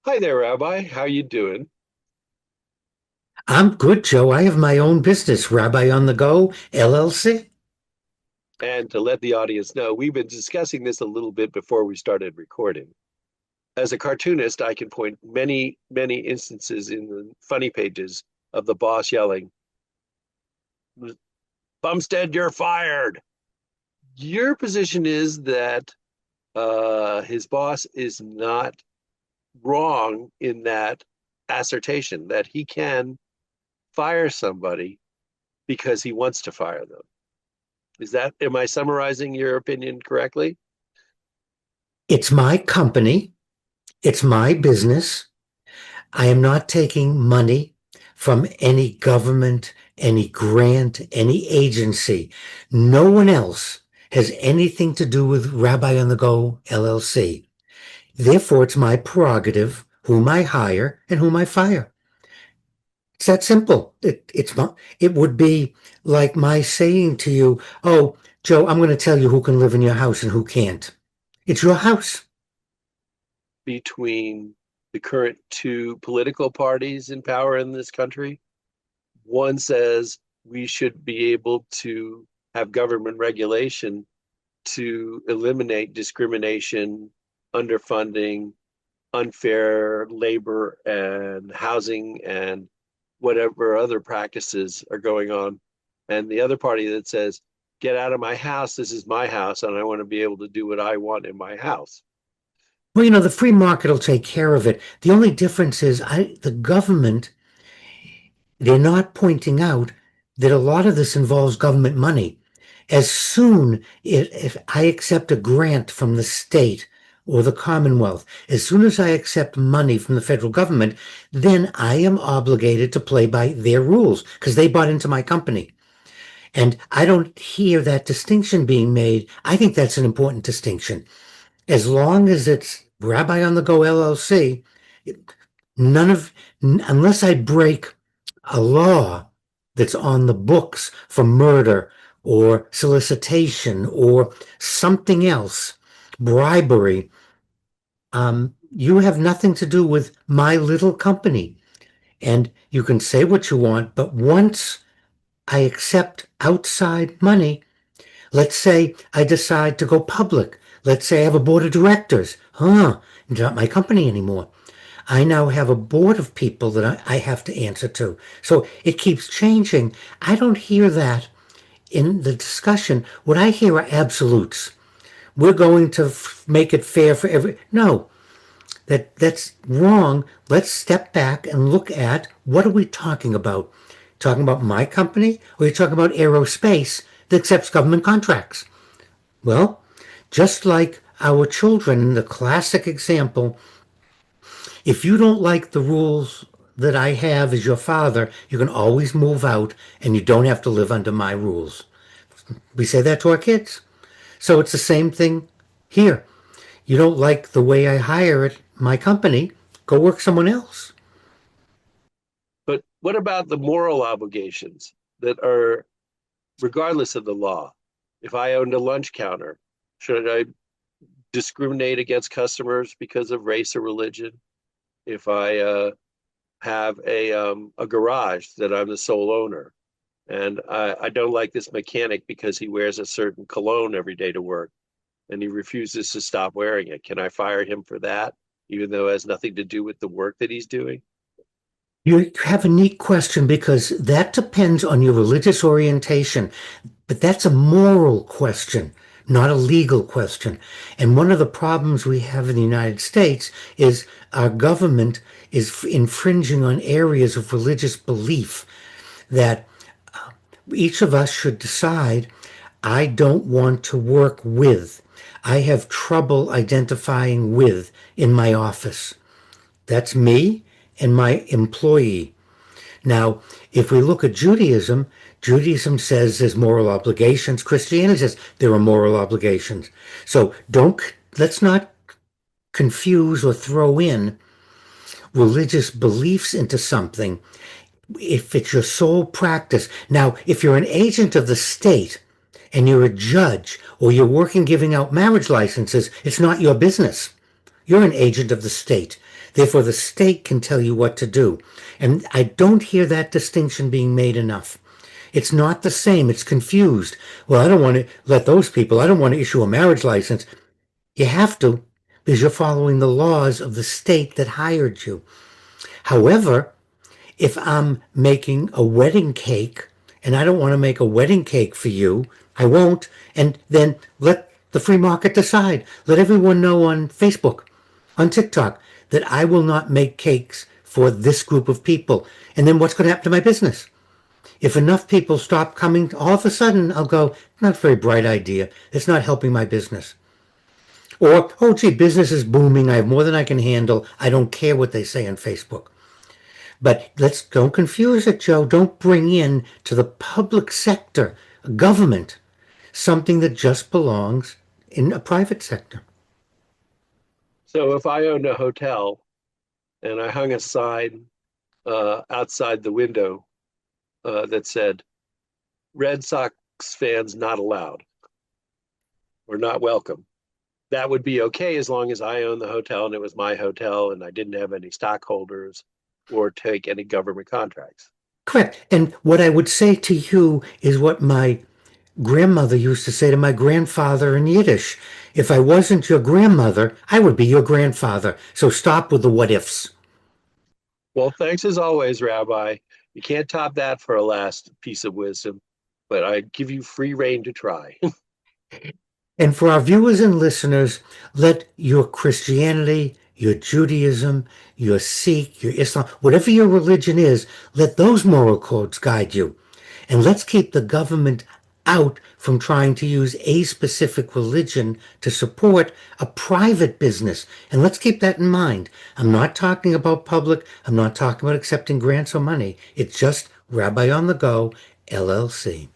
Hi there, Rabbi. How you doing? I'm good, Joe. I have my own business, Rabbi on the Go, LLC. And to let the audience know, we've been discussing this a little bit before we started recording. As a cartoonist, I can point many instances in the funny pages of the boss yelling, Bumstead, you're fired. Your position is that his boss is not wrong in that assertion, that he can fire somebody because he wants to fire them. Am I summarizing your opinion correctly? It's my company. It's my business. I am not taking money from any government, any grant, any agency. No one else has anything to do with Rabbi on the Go, LLC. Therefore, it's my prerogative whom I hire and whom I fire. It's that simple. It would be like my saying to you, "Oh, Joe, I'm going to tell you who can live in your house and who can't." It's your house. Between the current two political parties in power in this country. One says we should be able to have government regulation to eliminate discrimination, underfunding, unfair labor and housing and whatever other practices are going on. And the other party that says, get out of my house, this is my house, and I want to be able to do what I want in my house. Well, the free market will take care of it. The only difference is the government, they're not pointing out that a lot of this involves government money. As soon if I accept a grant from the state or the Commonwealth, as soon as I accept money from the federal government, then I am obligated to play by their rules because they bought into my company. And I don't hear that distinction being made. I think that's an important distinction. As long as it's Rabbi on the Go LLC, none of, unless I break a law that's on the books for murder or solicitation or something else, bribery, you have nothing to do with my little company. And you can say what you want, but once I accept outside money, let's say I decide to go public. Let's say I have a board of directors. It's not my company anymore. I now have a board of people that I have to answer to. So it keeps changing. I don't hear that in the discussion. What I hear are absolutes. We're going to make it fair for every. No, that's wrong. Let's step back and look at what are we talking about? Talking about my company, or are you talking about aerospace that accepts government contracts? Well, just like our children, the classic example, if you don't like the rules that I have as your father, you can always move out and you don't have to live under my rules. We say that to our kids. So it's the same thing here. You don't like the way I hire at my company, go work someone else. But what about the moral obligations that are regardless of the law? If I owned a lunch counter, should I discriminate against customers because of race or religion? If I have a garage that I'm the sole owner, and I don't like this mechanic because he wears a certain cologne every day to work, and he refuses to stop wearing it, can I fire him for that, even though it has nothing to do with the work that he's doing? You have a neat question because that depends on your religious orientation, but that's a moral question, not a legal question. And one of the problems we have in the United States is our government is infringing on areas of religious belief that each of us should decide I don't want to work with. I have trouble identifying with in my office. That's me and my employee. Now, if we look at Judaism, Judaism says there's moral obligations. Christianity says there are moral obligations. So let's not confuse or throw in religious beliefs into something if it's your sole practice. Now, if you're an agent of the state and you're a judge or you're working giving out marriage licenses, it's not your business. You're an agent of the state. Therefore, the state can tell you what to do. And I don't hear that distinction being made enough. It's not the same. It's confused. Well, I don't want to let those people, I don't want to issue a marriage license. You have to because you're following the laws of the state that hired you. However, if I'm making a wedding cake and I don't want to make a wedding cake for you, I won't. And then let the free market decide. Let everyone know on Facebook, on TikTok, that I will not make cakes for this group of people. And then what's going to happen to my business? If enough people stop coming, all of a sudden I'll go, not a very bright idea. It's not helping my business. Or, oh, gee, business is booming. I have more than I can handle. I don't care what they say on Facebook. But don't confuse it, Joe. Don't bring in to the public sector, government, something that just belongs in a private sector. So if I owned a hotel and I hung a sign outside the window that said Red Sox fans not allowed or not welcome, that would be okay as long as I owned the hotel and it was my hotel and I didn't have any stockholders or take any government contracts. Correct. And what I would say to you is what my grandmother used to say to my grandfather in Yiddish. If I wasn't your grandmother, I would be your grandfather. So stop with the what ifs. Well, thanks as always, Rabbi. You can't top that for a last piece of wisdom, but I give you free reign to try. And for our viewers and listeners, let your Christianity, your Judaism, your Sikh, your Islam, whatever your religion is, let those moral codes guide you. And let's keep the government out from trying to use a specific religion to support a private business. And let's keep that in mind. I'm not talking about public. I'm not talking about accepting grants or money. It's just Rabbi on the Go, LLC.